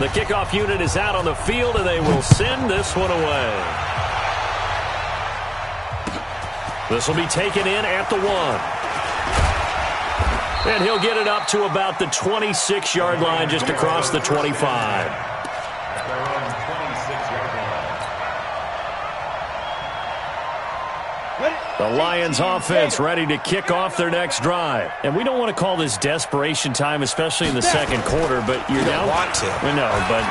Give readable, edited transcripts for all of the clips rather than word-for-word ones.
The kickoff unit is out on the field, and they will send this one away. This will be taken in at the 1. And he'll get it up to about the 26-yard line, just across the 25. The Lions offense ready to kick off their next drive. And we don't want to call this desperation time, especially in the second quarter, but you're down. You don't want to. No, but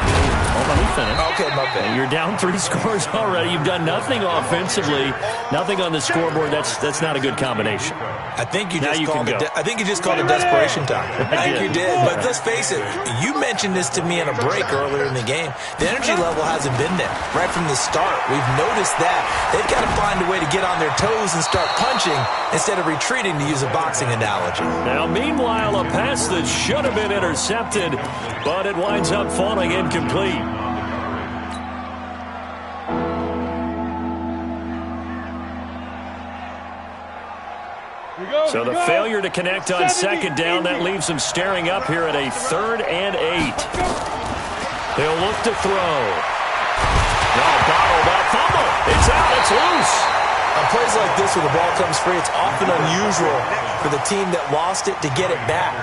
let me finish. Okay, my bad. You're down 3 scores already. You've done nothing offensively, nothing on the scoreboard. That's not a good combination. I think you just called it. I think you just called it desperation time. I think you did. But let's face it. You mentioned this to me in a break earlier in the game. The energy level hasn't been there right from the start. We've noticed that they've got to find a way to get on their toes and start punching instead of retreating, to use a boxing analogy. Now, meanwhile, a pass that should have been intercepted, but it winds up falling incomplete. So the failure to connect on second down, that leaves them staring up here at a 3rd and 8. They'll look to throw. No, bottled up, fumble. It's out, it's loose. On plays like this where the ball comes free, it's often unusual for the team that lost it to get it back.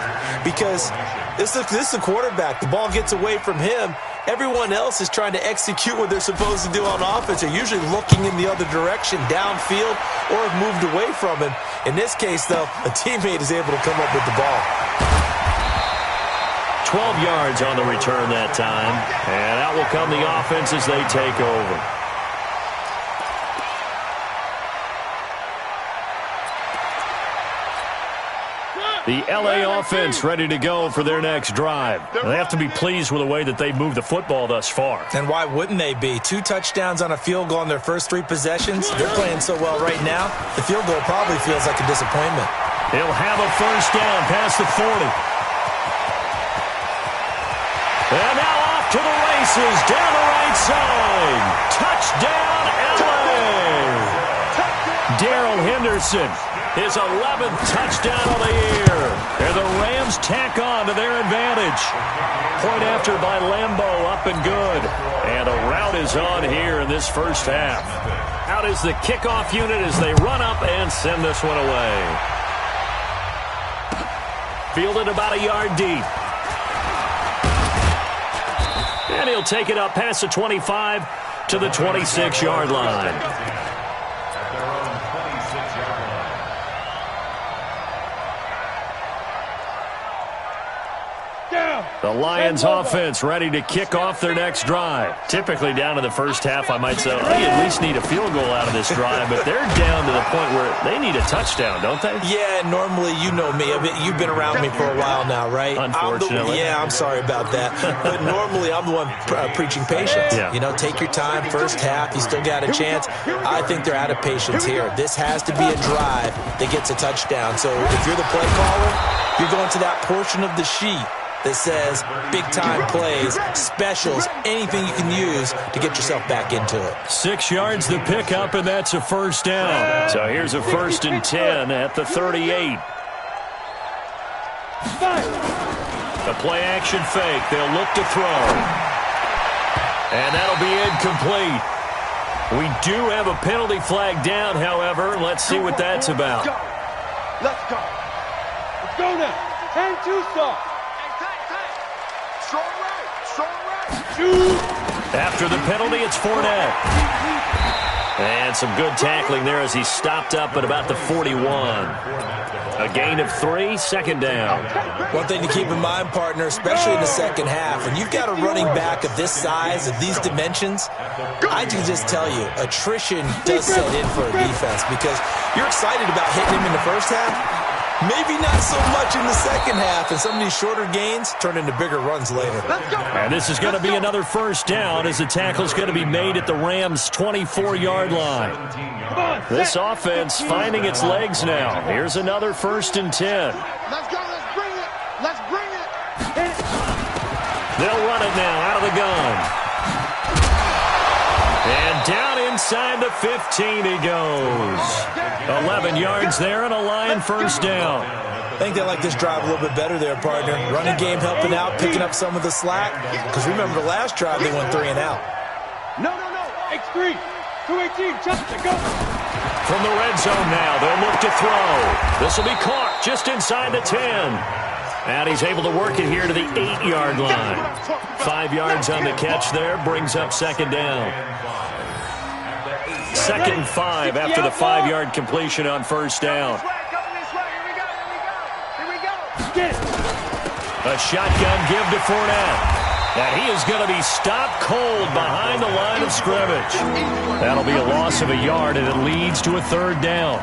Because this is the quarterback. The ball gets away from him. Everyone else is trying to execute what they're supposed to do on offense. They're usually looking in the other direction, downfield, or have moved away from him. In this case, though, a teammate is able to come up with the ball. 12 yards on the return that time. And out will come the offense as they take over. The L.A. offense ready to go for their next drive. They have to be pleased with the way that they've moved the football thus far. And why wouldn't they be? 2 touchdowns on a field goal in their first 3 possessions. They're playing so well right now, the field goal probably feels like a disappointment. He'll have a first down past the 40. And now off to the races, down the right side. Touchdown, L.A. Darrell Henderson. His 11th touchdown of the year. And the Rams tack on to their advantage. Point after by Lambeau, up and good. And a rout is on here in this first half. Out is the kickoff unit as they run up and send this one away. Fielded about a yard deep. And he'll take it up past the 25 to the 26-yard line. The Lions offense ready to kick off their next drive. Typically down to the first half, I might say, they at least need a field goal out of this drive, but they're down to the point where they need a touchdown, don't they? Yeah, normally, you know me. You've been around me for a while now, right? Unfortunately. I'm sorry about that. But normally, I'm the one preaching patience. Yeah. You know, take your time, first half, you still got a chance. I think they're out of patience here. This has to be a drive that gets a touchdown. So if you're the play caller, you're going to that portion of the sheet that says big-time plays, specials, anything you can use to get yourself back into it. 6 yards the pickup, and that's a first down. So here's a 1st and 10 at the 38. The play-action fake. They'll look to throw. And that'll be incomplete. We do have a penalty flag down, however. Let's see what that's about. Let's go. Let's go now. And 2 stop. After the penalty, it's Fournette. And some good tackling there as he stopped up at about the 41. A gain of 3, 2nd down. One thing to keep in mind, partner, especially in the second half, when you've got a running back of this size, of these dimensions, I can just tell you, attrition does set in for a defense because you're excited about hitting him in the first half. Maybe not so much in the second half, and some of these shorter gains turn into bigger runs later. And this is going to be another first down as the tackle's going to be made at the Rams' 24-yard line. This offense finding its legs now. Here's another 1st and 10. Let's go. Let's bring it. Let's bring it. They'll run it now out of the gun. And down inside the 15 he goes. 11 yards there and a Lion first down. I think they like this drive a little bit better there, partner. Running game helping out, picking up some of the slack. Because remember the last drive, they went 3 and out. No. X3. 218. Just to go. From the red zone now, they'll look to throw. This will be caught just inside the 10. And he's able to work it here to the 8-yard line. 5 yards on the catch there, brings up second down. 2nd and 5 after the 5-yard completion on first down. A shotgun give to Fournette. And he is going to be stopped cold behind the line of scrimmage. That'll be a loss of a yard, and it leads to a 3rd down.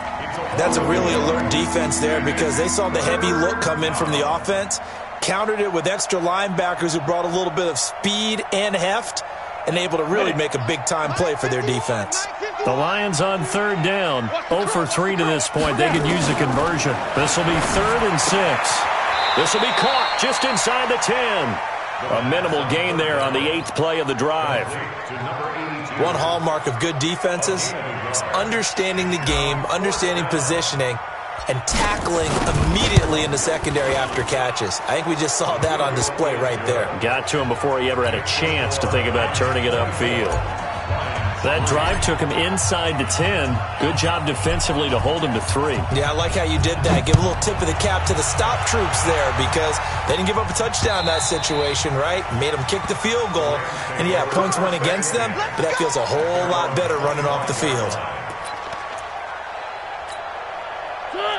That's a really alert defense there because they saw the heavy look come in from the offense, countered it with extra linebackers who brought a little bit of speed and heft, and able to really make a big-time play for their defense. The Lions on 3rd down, 0 for 3 to this point. They could use a conversion. This will be 3rd and 6. This will be caught just inside the 10. A minimal gain there on the 8th play of the drive. One hallmark of good defenses is understanding the game, understanding positioning, and tackling immediately in the secondary after catches. I think we just saw that on display right there. Got to him before he ever had a chance to think about turning it upfield. That drive took him inside the 10. Good job defensively to hold him to 3. Yeah, I like how you did that. Give a little tip of the cap to the stop troops there because they didn't give up a touchdown in that situation, right? Made them kick the field goal. And, yeah, points went against them, but that feels a whole lot better running off the field.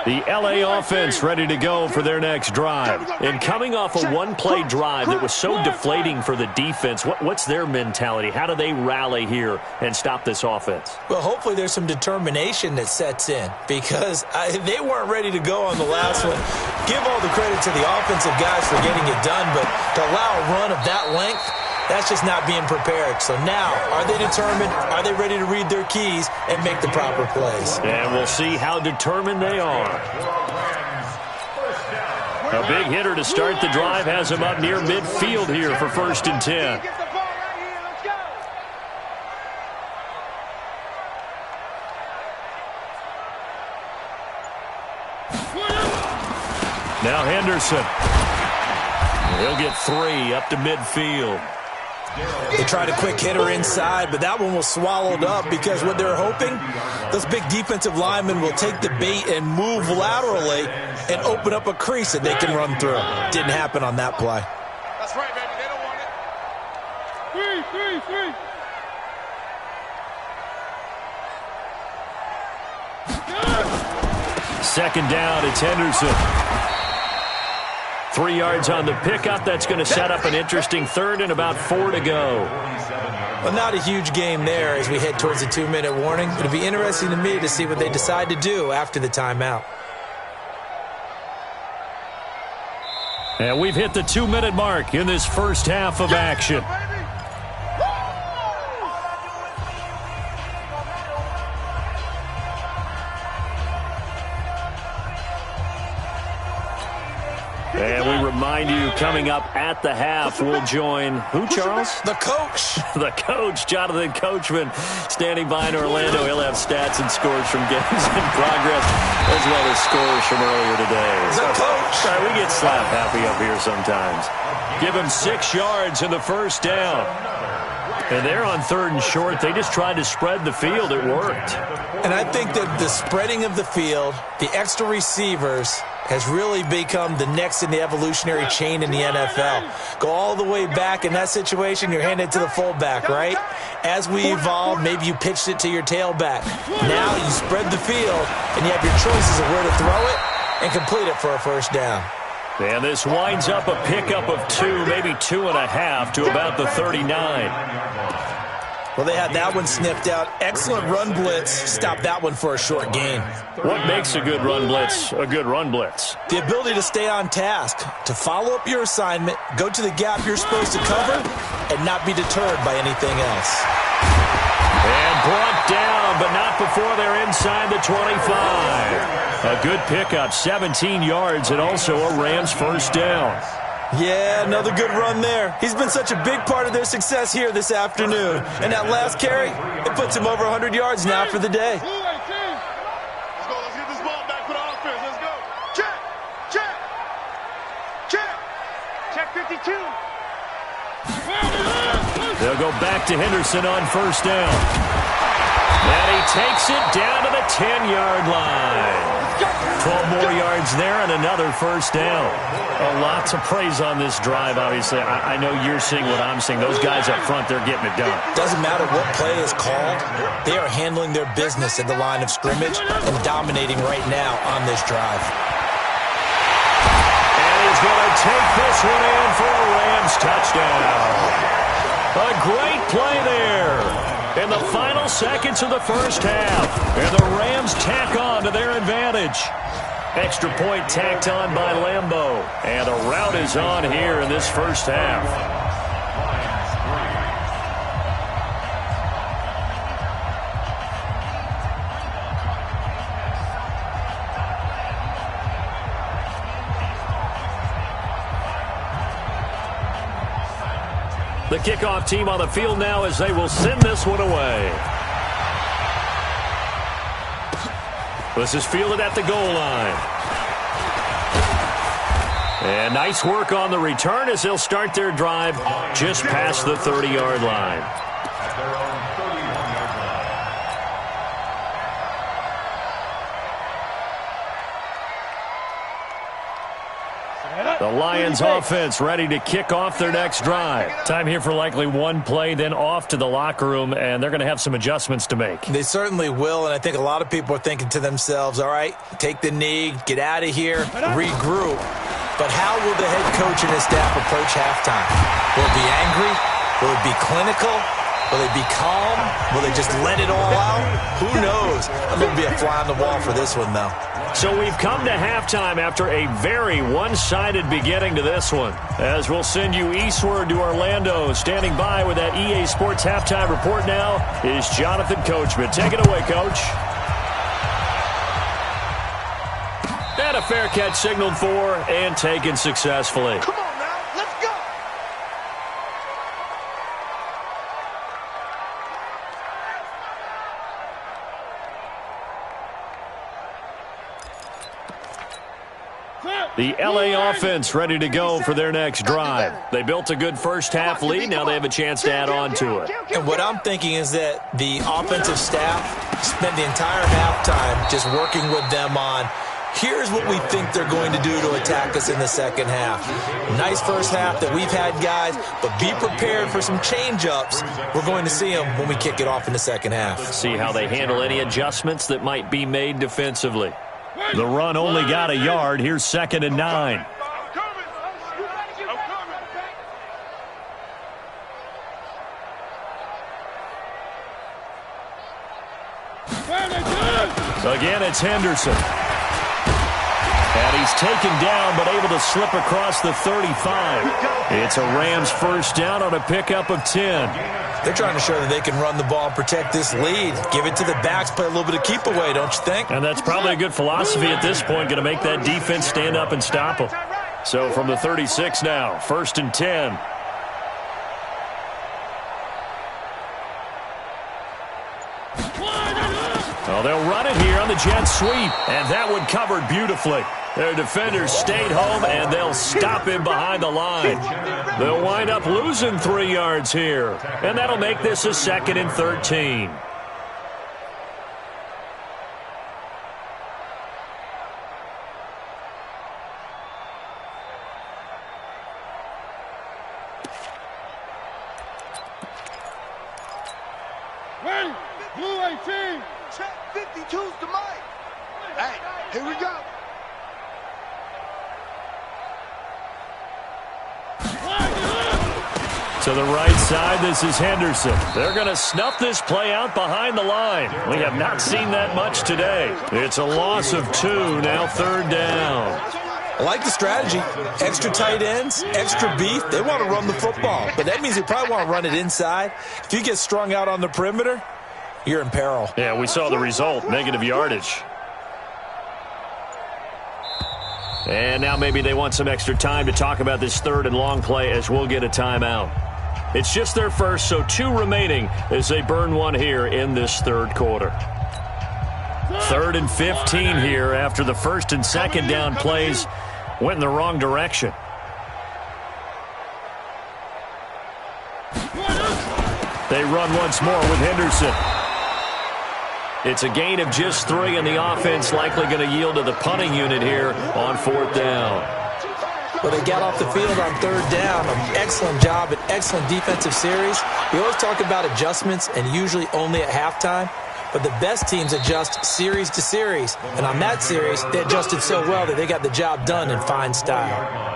The L.A. offense ready to go for their next drive. And coming off a one-play drive that was so deflating for the defense, what's their mentality? How do they rally here and stop this offense? Well, hopefully there's some determination that sets in because they weren't ready to go on the last one. Give all the credit to the offensive guys for getting it done, but to allow a run of that length, that's just not being prepared. So now, are they determined? Are they ready to read their keys and make the proper plays? And we'll see how determined they are. A big hitter to start the drive has him up near midfield here for 1st and 10. Now Henderson. He'll get 3 up to midfield. They tried a quick hitter inside, but that one was swallowed up because what they're hoping, those big defensive linemen will take the bait and move laterally and open up a crease that they can run through. Didn't happen on that play. That's right, baby. They don't want it. 2nd down, it's Henderson. 3 yards on the pickup. That's going to set up an interesting 3rd and about 4 to go. Well, not a huge game there as we head towards the 2-minute warning. It'll be interesting to me to see what they decide to do after the timeout. And we've hit the 2-minute mark in this first half of action. And we remind you, coming up at the half, we'll join who, Charles? The coach. The coach, Jonathan Coachman, standing by in Orlando. He'll have stats and scores from games in progress, as well as scores from earlier today. The coach. Sorry, we get slap happy up here sometimes. Give him 6 yards in the 1st down. And they're on 3rd and short. They just tried to spread the field. It worked. And I think that the spreading of the field, the extra receivers, has really become the next in the evolutionary chain in the NFL. Go all the way back in that situation, you're handed to the fullback, right? As we evolved, maybe you pitched it to your tailback. Now you spread the field, and you have your choices of where to throw it and complete it for a 1st down. And this winds up a pickup of 2, maybe 2.5 to about the 39. Well, they had that one sniffed out. Excellent run blitz. Stop that one for a short gain. What makes a good run blitz a good run blitz? The ability to stay on task, to follow up your assignment, go to the gap you're supposed to cover, and not be deterred by anything else. And brought down, but not before they're inside the 25. A good pickup, 17 yards, and also a Rams 1st down. Yeah, another good run there. He's been such a big part of their success here this afternoon. And that last carry, it puts him over 100 yards now for the day. Let's go. Let's get this ball back for the offense. Let's go. Check. Check. Check 52. They'll go back to Henderson on first down. And he takes it down to the 10-yard line. 12 more yards there and another first down. Lots of praise on this drive, obviously. I know you're seeing what I'm seeing. Those guys up front, they're getting it done. Doesn't matter what play is called. They are handling their business at the line of scrimmage and dominating right now on this drive. And he's going to take this one in for a Rams touchdown. A great play there in the final seconds of the first half. And the Rams tack on to their advantage. Extra point tacked on by Lambeau. And a rout is on here in this first half. The kickoff team on the field now as they will send this one away. This is fielded at the goal line. And nice work on the return as they'll start their drive just past the 30-yard line. The Lions offense ready to kick off their next drive. Time here for likely one play, then off to the locker room, and they're going to have some adjustments to make. They certainly will, and I think a lot of people are thinking to themselves, all right, take the knee, get out of here, regroup. But how will the head coach and his staff approach halftime? Will it be angry? Will it be clinical? Will they be calm? Will they just let it all out? Who knows? I'm going to be a fly on the wall for this one, though. So we've come to halftime after a very one-sided beginning to this one. As we'll send you eastward to Orlando. Standing by with that EA Sports halftime report now is Jonathan Coachman. Take it away, Coach. And a fair catch signaled for and taken successfully. Come on now, let's go. The LA offense ready to go for their next drive. They built a good first-half lead. Now they have a chance to add on to it. And what I'm thinking is that the offensive staff spent the entire halftime just working with them on, here's what we think they're going to do to attack us in the second half. Nice first half that we've had, guys, but be prepared for some change-ups. We're going to see them when we kick it off in the second half. See how they handle any adjustments that might be made defensively. The run only got a yard. Here's 2nd and 9. Again, it's Henderson. And he's taken down, but able to slip across the 35. It's a Rams first down on a pickup of 10. They're trying to show that they can run the ball and protect this lead. Give it to the backs, play a little bit of keep away, don't you think? And that's probably a good philosophy at this point, going to make that defense stand up and stop them. So from the 36 now, 1st and 10. Oh, they'll run it here on the jet sweep, and that one covered beautifully. Their defenders stayed home, and they'll stop him behind the line. They'll wind up losing 3 yards here, and that'll make this a 2nd and 13. Ready? Blue 18. Check 52's to Mike. Hey, here we go. To the right side, this is Henderson. They're going to snuff this play out behind the line. We have not seen that much today. It's a loss of 2, now 3rd down. I like the strategy. Extra tight ends, extra beef. They want to run the football, but that means they probably want to run it inside. If you get strung out on the perimeter, you're in peril. Yeah, we saw the result, negative yardage. And now maybe they want some extra time to talk about this 3rd and long play as we'll get a timeout. It's just their first, so 2 remaining as they burn one here in this 3rd quarter. 3rd and 15 here after the 1st and 2nd down plays went in the wrong direction. They run once more with Henderson. It's a gain of just 3, and the offense likely going to yield to the punting unit here on 4th down. Well, they got off the field on 3rd down. An excellent job, an excellent defensive series. We always talk about adjustments, and usually only at halftime. But the best teams adjust series to series. And on that series, they adjusted so well that they got the job done in fine style.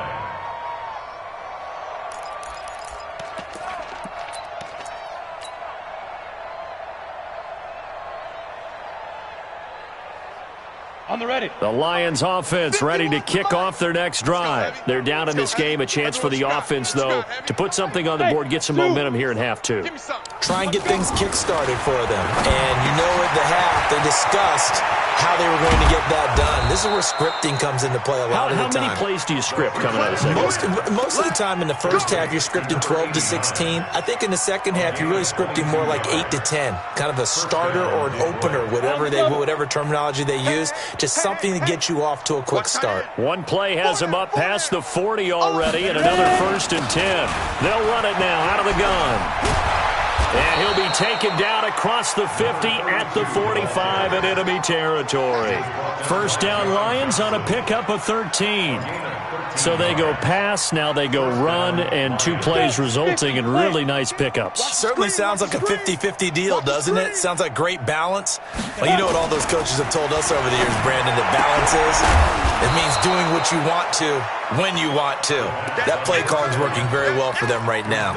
On the ready. The Lions offense ready to kick off their next drive. They're down in this game. A chance for the offense, though, to put something on the board, get some momentum here in half 2. Try and get things kick-started for them. And you know at the half, they discussed how they were going to get that done. This is where scripting comes into play a lot of the time. How many plays do you script coming out of the second? Most of the time in the first half, you're scripting 12 to 16. I think in the second half, you're really scripting more like 8 to 10. Kind of a starter or an opener, whatever terminology they use. Just something to get you off to a quick start. One play has him up past the 40 already, and another 1st and 10. They'll run it now out of the gun. And he'll be taken down across the 50 at the 45 in enemy territory. 1st down Lions on a pickup of 13. So they go pass, now they go run, and 2 plays resulting in really nice pickups. Certainly sounds like a 50-50 deal, doesn't it? Sounds like great balance. Well, you know what all those coaches have told us over the years, Brandon, that balance is? It means doing what you want to when you want to. That play calling is working very well for them right now.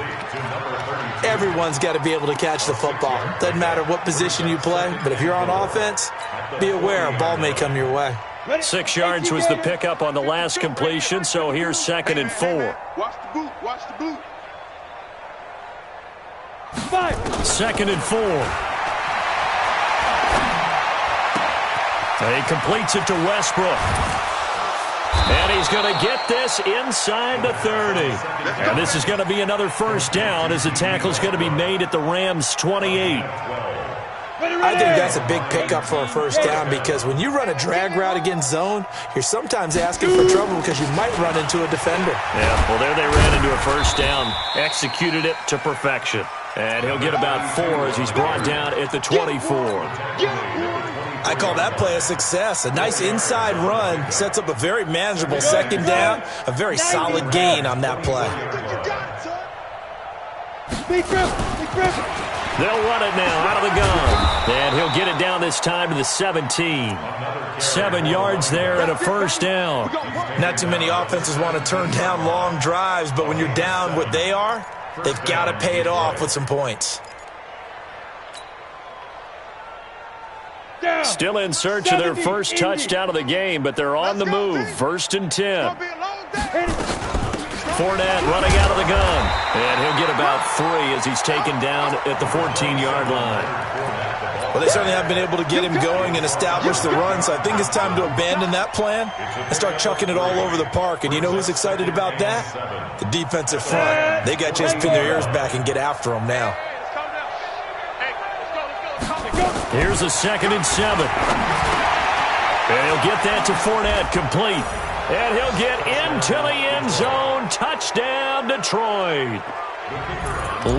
Everyone's got to be able to catch the football. Doesn't matter what position you play, but if you're on offense, be aware a ball may come your way. 6 yards was the pickup on the last completion, so here's 2nd and 4. Watch the boot. Watch the boot. 2nd and 4. He completes it to Westbrook. And he's going to get this inside the 30. And this is going to be another 1st down as the tackle is going to be made at the Rams' 28. I think that's a big pickup for a 1st down because when you run a drag route against zone, you're sometimes asking for trouble because you might run into a defender. Yeah, well, there they ran into a 1st down, executed it to perfection. And he'll get about 4 as he's brought down at the 24. I call that play a success. A nice inside run sets up a very manageable 2nd down, a very solid gain on that play. They'll run it now out of the gun. And he'll get it down this time to the 17. 7 yards there and a 1st down. Not too many offenses want to turn down long drives, but when you're down what they are, they've got to pay it off with some points. Still in search of their 1st touchdown of the game, but they're on the move. 1st and 10. Fournette running out of the gun. And he'll get about 3 as he's taken down at the 14-yard line. Well, they certainly have been able to get him going and establish the run, so I think it's time to abandon that plan and start chucking it all over the park. And you know who's excited about that? The defensive front. They got to just pin their ears back and get after him now. Here's a 2nd and 7. And he'll get that to Fournette, complete. And he'll get into the end zone. Touchdown, Detroit.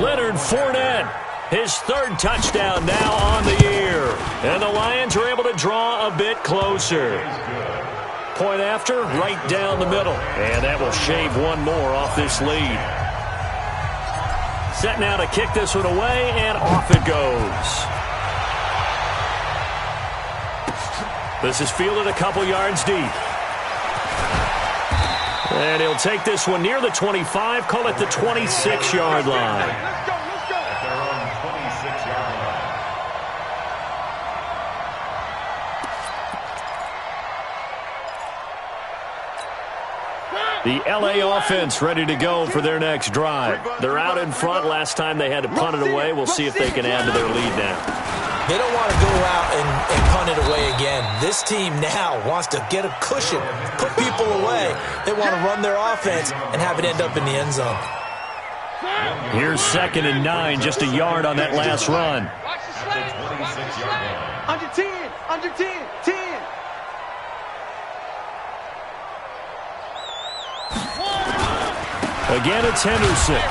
Leonard Fournette, his 3rd touchdown now on the year. And the Lions are able to draw a bit closer. Point after, right down the middle. And that will shave 1 more off this lead. Set now to kick this one away, and off it goes. This is fielded a couple yards deep. And he'll take this one near the 25, call it the 26-yard line. The LA offense ready to go for their next drive. They're out in front. Last time they had to punt it away. We'll see if they can add to their lead now. They don't want to go out and punt it away again. This team now wants to get a cushion, put people away. They want to run their offense and have it end up in the end zone. Here's 2nd and 9, just a yard on that last run. Under 10, under 10, 10. Again, it's Henderson.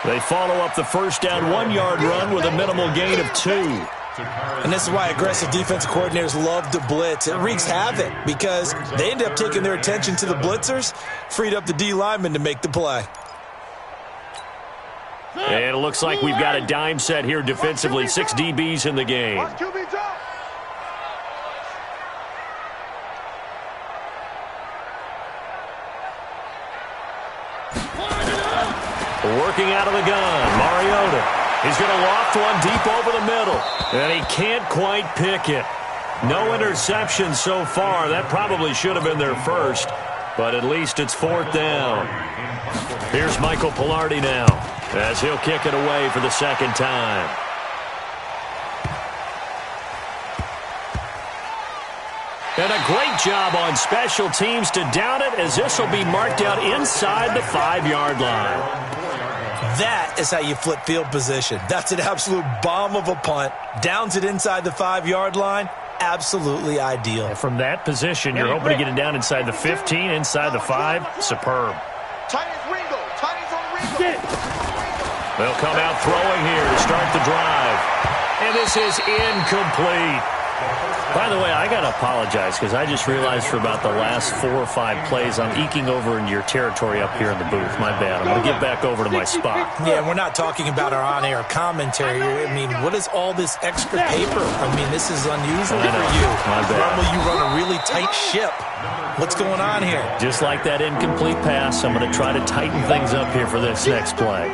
They follow up the first down 1-yard run with a minimal gain of 2. And this is why aggressive defensive coordinators love to blitz. It wreaks havoc because they end up taking their attention to the blitzers, freed up the D lineman to make the play. And it looks like we've got a dime set here defensively. 6 DBs in the game. Working out of the gun, Mariota. He's going to loft one deep over the middle. And he can't quite pick it. No interception so far. That probably should have been their first. But at least it's 4th down. Here's Michael Pilardi now, as he'll kick it away for the second time. And a great job on special teams to down it, as this will be marked out inside the 5-yard line. That is how you flip field position. That's an absolute bomb of a punt. Downs it inside the 5-yard line. Absolutely ideal. And from that position, you're hoping to get it down inside the 15, inside the 5. Superb. They'll come out throwing here to start the drive. And this is incomplete. By the way, I got to apologize because I just realized for about the last 4 or 5 plays I'm eking over into your territory up here in the booth. My bad. I'm going to get back over to my spot. Yeah, we're not talking about our on-air commentary. I mean, what is all this extra paper? I mean, this is unusual for you. My bad. Normally you run a really tight ship. What's going on here? Just like that incomplete pass, I'm going to try to tighten things up here for this next play.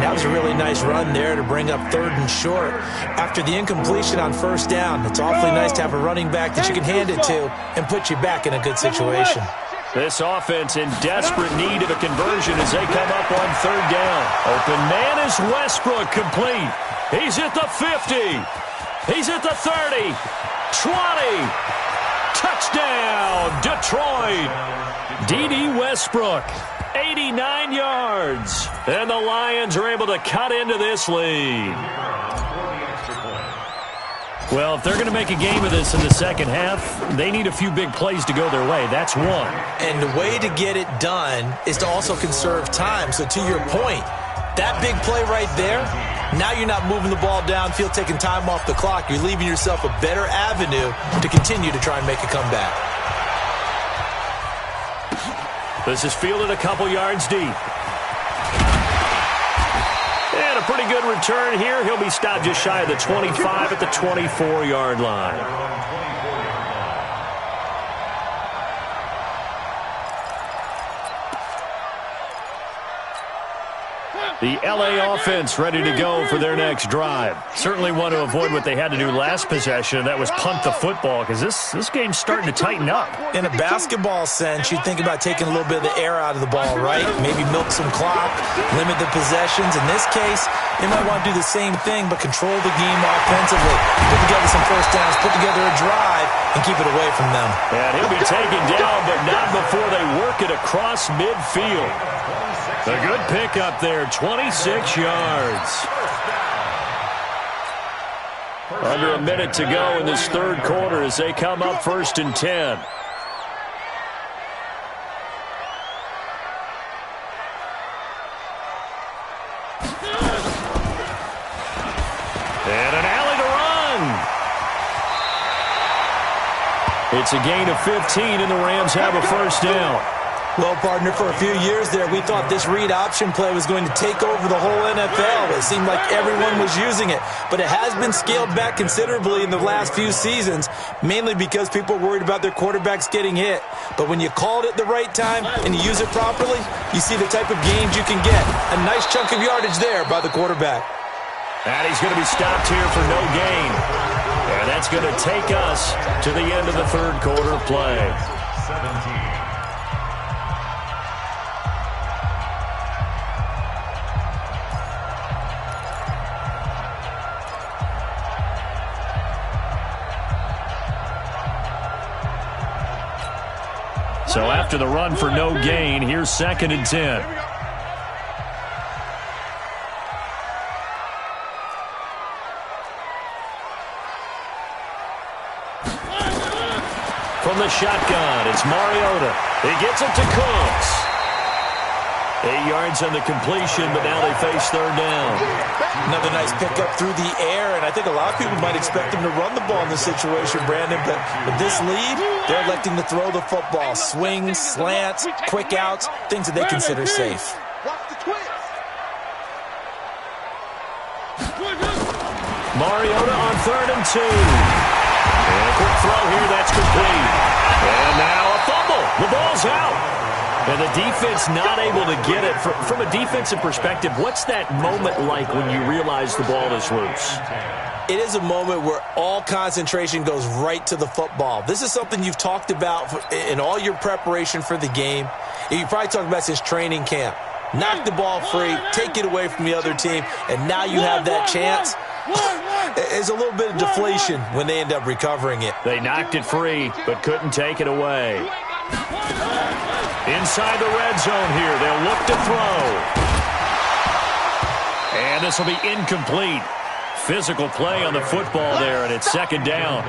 That was a really nice run there to bring up 3rd and short. After the incompletion on 1st down, it's awfully nice to have a running back that you can hand it to and put you back in a good situation. This offense in desperate need of a conversion as they come up on 3rd down. Open man is Westbrook, complete. He's at the 50. He's at the 30. 20. Touchdown, Detroit. D.D. Westbrook, 89 yards. And the Lions are able to cut into this lead. Well, if they're going to make a game of this in the second half, they need a few big plays to go their way. That's one. And the way to get it done is to also conserve time. So to your point, that big play right there, now you're not moving the ball downfield, taking time off the clock. You're leaving yourself a better avenue to continue to try and make a comeback. This is fielded a couple yards deep. And a pretty good return here. He'll be stopped just shy of the 25 at the 24-yard line. The L.A. offense ready to go for their next drive. Certainly want to avoid what they had to do last possession. That was punt the football, because this game's starting to tighten up. In a basketball sense, you'd think about taking a little bit of the air out of the ball, right? Maybe milk some clock, limit the possessions. In this case, they might want to do the same thing, but control the game offensively. Put together some first downs, put together a drive, and keep it away from them. And he'll be taken down, but not before they work it across midfield. A good pickup there, 26 yards. Under a minute to go in this 3rd quarter as they come up 1st and 10. And an alley to run. It's a gain of 15, and the Rams have a first down. Well, partner, for a few years there, we thought this read option play was going to take over the whole NFL. It seemed like everyone was using it, but it has been scaled back considerably in the last few seasons, mainly because people are worried about their quarterbacks getting hit. But when you call it at the right time and you use it properly, you see the type of gains you can get. A nice chunk of yardage there by the quarterback. And he's going to be stopped here for no gain. And that's going to take us to the end of the 3rd quarter play. 17. So after the run for no gain, here's 2nd and 10. From the shotgun, it's Mariota. He gets it to Cooks. 8 yards on the completion, but now they face third down. Another nice pickup through the air, and I think a lot of people might expect him to run the ball in this situation, Brandon, but with this lead, they're electing to throw the football. Swings, slants, quick outs, things that they consider safe. Watch the twist. Mariota on 3rd and 2. And a quick throw here, that's complete. And now a fumble. The ball's out. And the defense not able to get it. From a defensive perspective, what's that moment like when you realize the ball is loose? It is a moment where all concentration goes right to the football. This is something you've talked about in all your preparation for the game. You probably talked about since training camp. Knock the ball free, take it away from the other team, and now you have that chance. There's a little bit of deflation when they end up recovering it. They knocked it free, but couldn't take it away. Inside the red zone here, they'll look to throw. And this will be incomplete. Physical play on the football there, and it's 2nd down.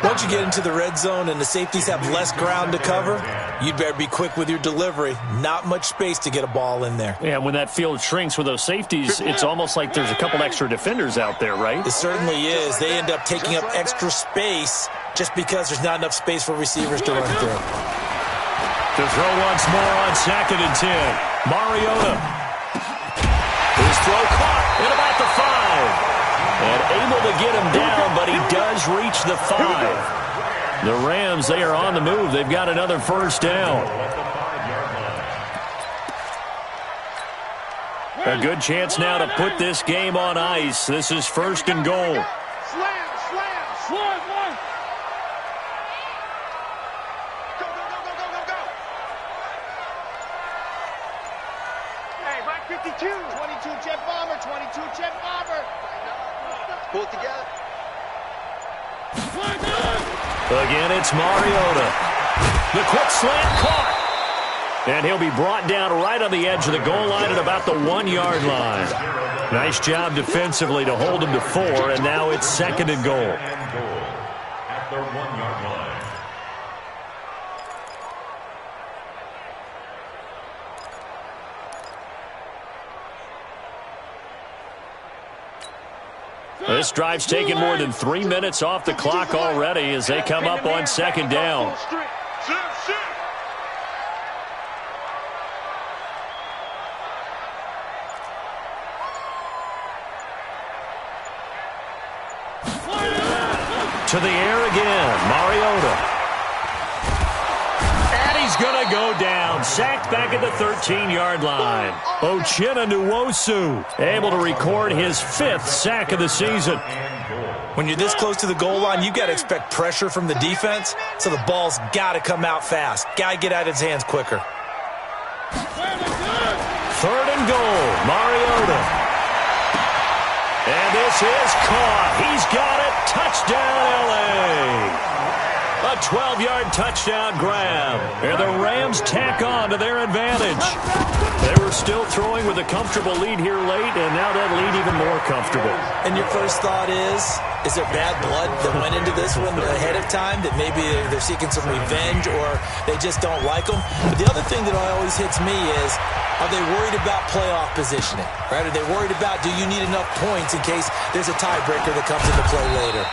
Once you get into the red zone and the safeties have less ground to cover, you'd better be quick with your delivery. Not much space to get a ball in there. Yeah, when that field shrinks with those safeties, it's almost like there's a couple extra defenders out there, right? It certainly is. They end up taking up extra space just because there's not enough space for receivers to run through. To throw once more on 2nd and 10. Mariota. His throw caught at about the 5. And able to get him down, but he does reach the 5. The Rams, they are on the move. They've got another 1st down. A good chance now to put this game on ice. This is 1st and goal. Slam, slam, slam, one. Go, go, go, go, go, go, go. Hey, right 52. 22 jet bomber, 22 jet bomber. Pull it together. Again, it's Mariota. The quick slant caught. And he'll be brought down right on the edge of the goal line at about the 1-yard line. Nice job defensively to hold him to 4, and now it's 2nd and goal. At their 1-yard line. This drive's taken more than 3 minutes off the clock already as they come up on 2nd down. To the air again, Mariota. And he's going to go down. Sacked back at the 13-yard line. Uchenna Nwosu able to record his 5th sack of the season. When you're this close to the goal line, you've got to expect pressure from the defense, so the ball's got to come out fast. Got to get out of his hands quicker. 3rd and goal, Mariota. And this is caught. He's got it. Touchdown, L.A. A 12-yard touchdown grab. And the Rams tack on to their advantage. They were still throwing with a comfortable lead here late, and now that lead even more comfortable. And your first thought is there bad blood that went into this one ahead of time, that maybe they're seeking some revenge or they just don't like them? But the other thing that always hits me is, are they worried about playoff positioning? Right? Are they worried about, do you need enough points in case there's a tiebreaker that comes into play later?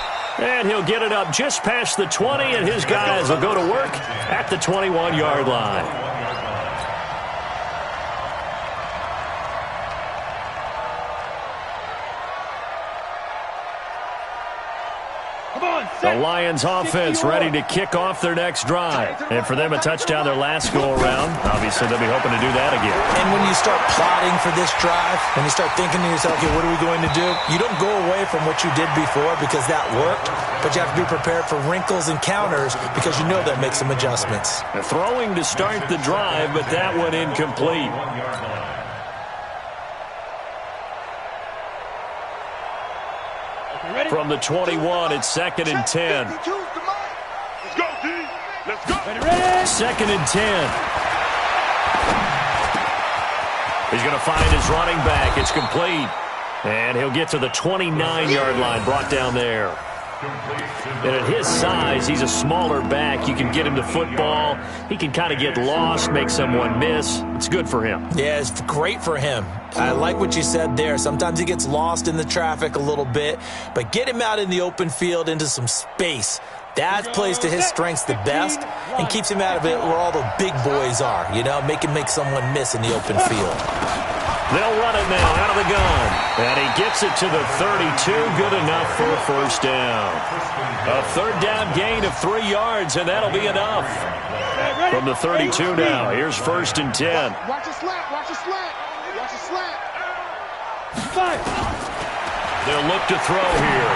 And he'll get it up just past the 20, and his guys will go to work at the 21-yard line. The Lions offense ready to kick off their next drive. And for them, a touchdown their last go-around. Obviously, they'll be hoping to do that again. And when you start plotting for this drive, when you start thinking to yourself, okay, what are we going to do? You don't go away from what you did before because that worked, but you have to be prepared for wrinkles and counters because you know that makes some adjustments. Throwing to start the drive, but that one incomplete. From the 21, it's 2nd and 10. Let's go, D. Let's go. 2nd and 10. He's going to find his running back. It's complete. And he'll get to the 29-yard line, brought down there. And at his size, he's a smaller back. You can get him to football. He can kind of get lost, make someone miss. It's good for him. Yeah, it's great for him. I like what you said there. Sometimes he gets lost in the traffic a little bit, but get him out in the open field into some space. That plays to his strengths the best and keeps him out of it where all the big boys are, you know, make someone miss in the open field. They'll run it now out of the gun. And he gets it to the 32. Good enough for a first down. A third down gain of 3 yards, and that'll be enough. From the 32 now, here's 1st and 10. Watch the slant, watch the slant, watch the slant. They'll look to throw here.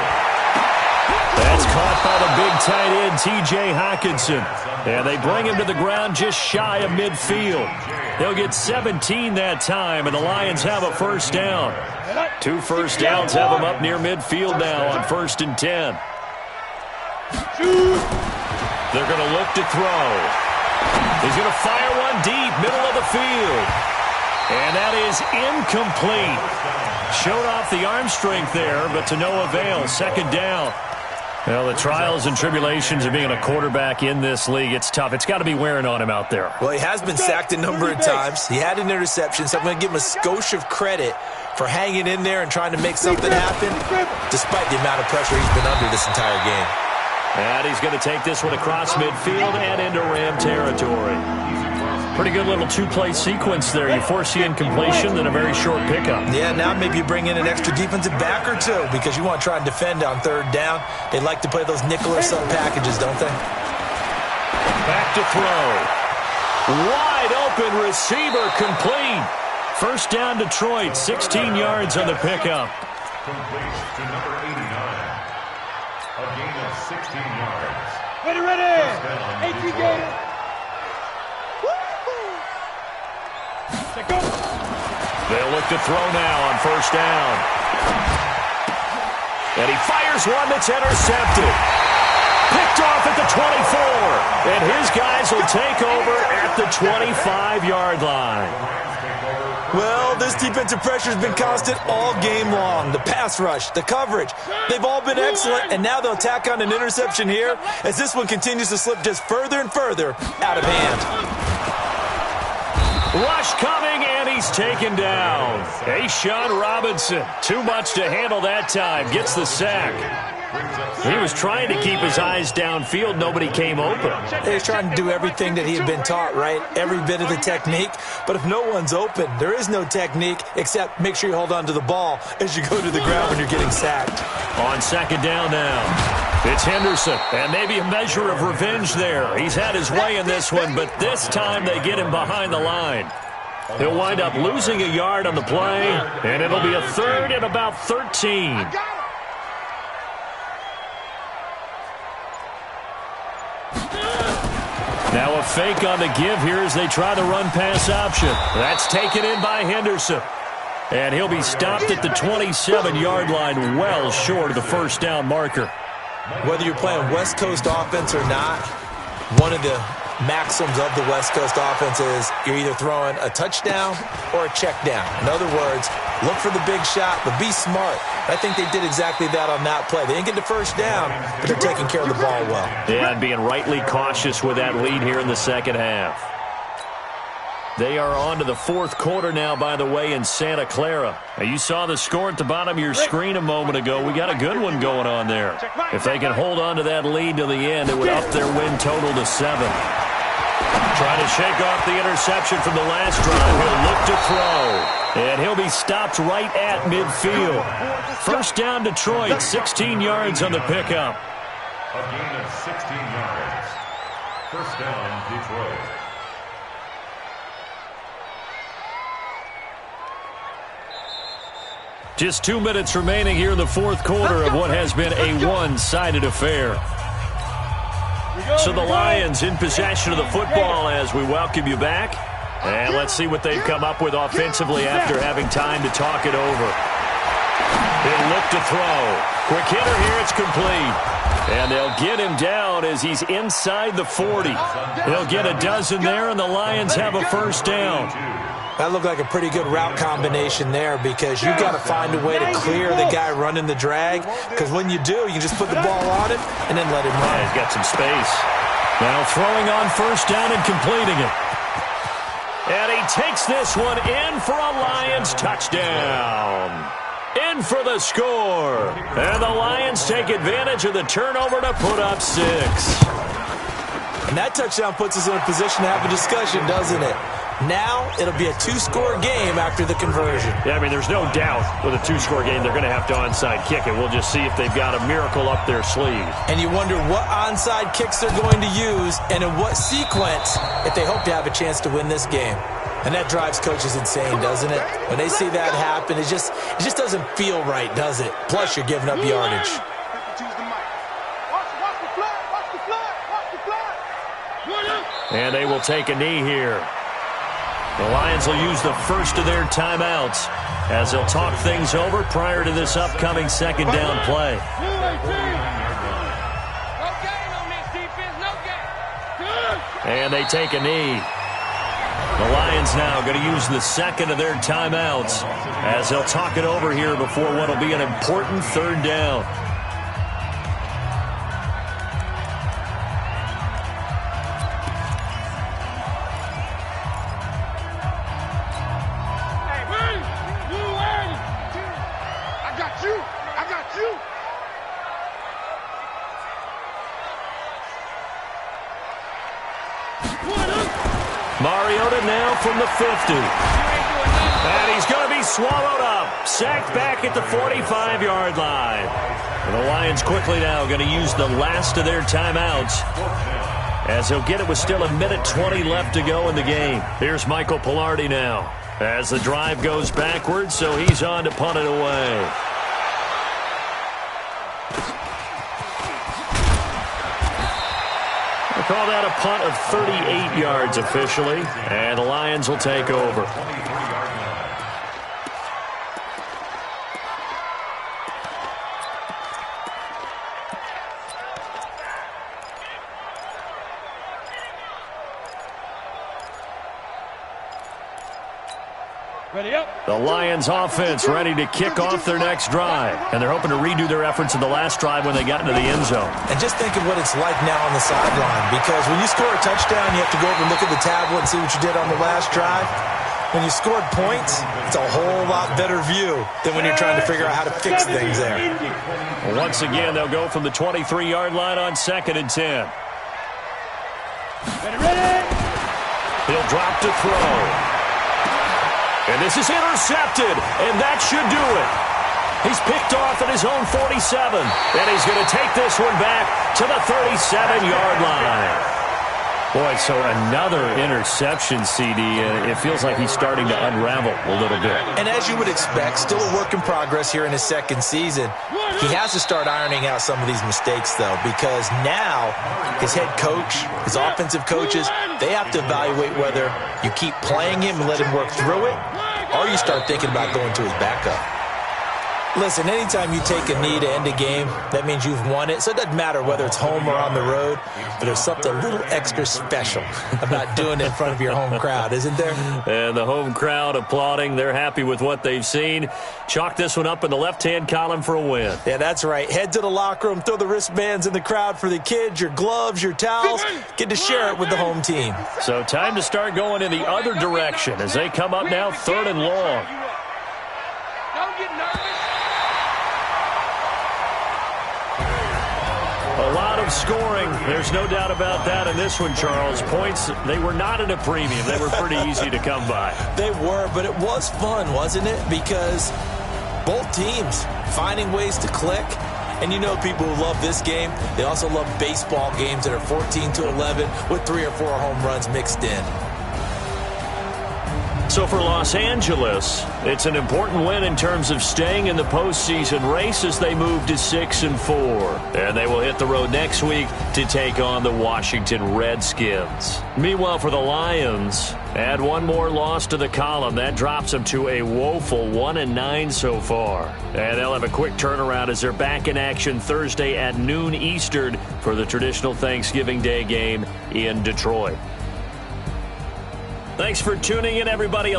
That's caught by the big tight end, T.J. Hockenson. And they bring him to the ground just shy of midfield. They'll get 17 that time, and the Lions have a first down. 2 first downs have them up near midfield now on 1st and 10. They're going to look to throw. He's going to fire one deep, middle of the field. And that is incomplete. Showed off the arm strength there, but to no avail. 2nd down. Well, the trials and tribulations of being a quarterback in this league, it's tough. It's got to be wearing on him out there. Well, he has been sacked a number of times. He had an interception, so I'm going to give him a skosh of credit for hanging in there and trying to make something happen, despite the amount of pressure he's been under this entire game. And he's going to take this one across midfield and into Ram territory. Pretty good little 2-play sequence there. You force the incompletion, then a very short pickup. Yeah, now maybe you bring in an extra defensive back or two because you want to try and defend on 3rd down. They like to play those nickel or sub packages, don't they? Back to throw. Wide open receiver complete. First down Detroit, 16 yards on the pickup. Complete to number 89. A gain of 16 yards. Ready. 18 gain. They'll look to throw now on 1st down. And he fires one that's intercepted. Picked off at the 24. And his guys will take over at the 25-yard line. Well, this defensive pressure has been constant all game long. The pass rush, the coverage, they've all been excellent, and now they'll tack on an interception here as this one continues to slip just further and further out of hand. Rush coming, and he's taken down. Ashawn Robinson, too much to handle that time, gets the sack. He was trying to keep his eyes downfield. Nobody came open. He was trying to do everything that he had been taught, right? Every bit of the technique. But if no one's open, there is no technique except make sure you hold on to the ball as you go to the ground when you're getting sacked. On 2nd down now, it's Henderson. And maybe a measure of revenge there. He's had his way in this one, but this time they get him behind the line. He'll wind up losing a yard on the play, and it'll be a 3rd and about 13. Now a fake on the give here as they try the run-pass option. That's taken in by Henderson. And he'll be stopped at the 27-yard line, well short of the 1st down marker. Whether you're playing West Coast offense or not, one of the maxims of the West Coast offense is you're either throwing a touchdown or a check down. In other words, look for the big shot, but be smart. I think they did exactly that on that play. They didn't get the 1st down, but they're taking care of the ball well. Yeah, and being rightly cautious with that lead here in the 2nd half. They are on to the 4th quarter now, by the way, in Santa Clara. Now, you saw the score at the bottom of your screen a moment ago. We got a good one going on there. If they can hold on to that lead to the end, it would up their win total to 7. Trying to shake off the interception from the last drive. He'll look to throw. And he'll be stopped right at midfield. 1st down Detroit, 16 yards on the pickup. A gain of 16 yards. 1st down Detroit. Just 2 minutes remaining here in the 4th quarter of what has been a one-sided affair. So the Lions in possession of the football as we welcome you back. And let's see what they've come up with offensively after having time to talk it over. He'll look to throw. Quick hitter here, it's complete. And they'll get him down as he's inside the 40. They'll get a dozen there, and the Lions have a 1st down. That looked like a pretty good route combination there because you've got to find a way to clear the guy running the drag, because when you do, you just put the ball on him and then let him run. Yeah, he's got some space. Now throwing on first down and completing it. And he takes this one in for a Lions touchdown. In for the score. And the Lions take advantage of the turnover to put up 6. And that touchdown puts us in a position to have a discussion, doesn't it? Now it'll be a 2-score game after the conversion. Yeah, I mean, there's no doubt with a 2-score game they're going to have to onside kick it. We'll just see if they've got a miracle up their sleeve. And you wonder what onside kicks they're going to use and in what sequence if they hope to have a chance to win this game. And that drives coaches insane, doesn't it? When they see that happen, it just doesn't feel right, does it? Plus, you're giving up yardage. And they will take a knee here. The Lions will use the first of their timeouts as they'll talk things over prior to this upcoming second down play. And they take a knee. The Lions now going to use the second of their timeouts as they'll talk it over here before what will be an important third down. Mariota now from the 50. And he's going to be swallowed up. Sacked back at the 45-yard line. And the Lions quickly now going to use the last of their timeouts as he'll get it with still 1:20 left to go in the game. Here's Michael Pilardi now as the drive goes backwards, so he's on to punt it away. Call that a punt of 38 yards officially, and the Lions will take over. Ready up. The Lions offense ready to kick off their next drive. And they're hoping to redo their efforts in the last drive when they got into the end zone. And just think of what it's like now on the sideline, because when you score a touchdown, you have to go over and look at the tablet and see what you did on the last drive. When you scored points, it's a whole lot better view than when you're trying to figure out how to fix things there. Well, once again, they'll go from the 23-yard line on 2nd and 10. Ready. He'll drop to throw. And this is intercepted, and that should do it. He's picked off at his own 47, and he's going to take this one back to the 37-yard line. Boy, so another interception, CD, and it feels like he's starting to unravel a little bit. And as you would expect, still a work in progress here in his second season. He has to start ironing out some of these mistakes, though, because now his head coach, his offensive coaches, they have to evaluate whether you keep playing him and let him work through it, or you start thinking about going to his backup. Listen, anytime you take a knee to end a game, that means you've won it. So it doesn't matter whether it's home or on the road, but there's something a little extra special about doing it in front of your home crowd, isn't there? And the home crowd applauding. They're happy with what they've seen. Chalk this one up in the left-hand column for a win. Yeah, that's right. Head to the locker room, throw the wristbands in the crowd for the kids, your gloves, your towels. Get to share it with the home team. So time to start going in the other direction as they come up now 3rd and long. Don't get nervous. A lot of scoring. There's no doubt about that in this one, Charles. Points, they were not at a premium. They were pretty easy to come by. They were, but it was fun, wasn't it? Because both teams finding ways to click. And you know people who love this game, they also love baseball games that are 14-11 with 3 or 4 home runs mixed in. So for Los Angeles, it's an important win in terms of staying in the postseason race as they move to 6-4. And they will hit the road next week to take on the Washington Redskins. Meanwhile, for the Lions, add one more loss to the column. That drops them to a woeful 1-9 so far. And they'll have a quick turnaround as they're back in action Thursday at noon Eastern for the traditional Thanksgiving Day game in Detroit. Thanks for tuning in, everybody.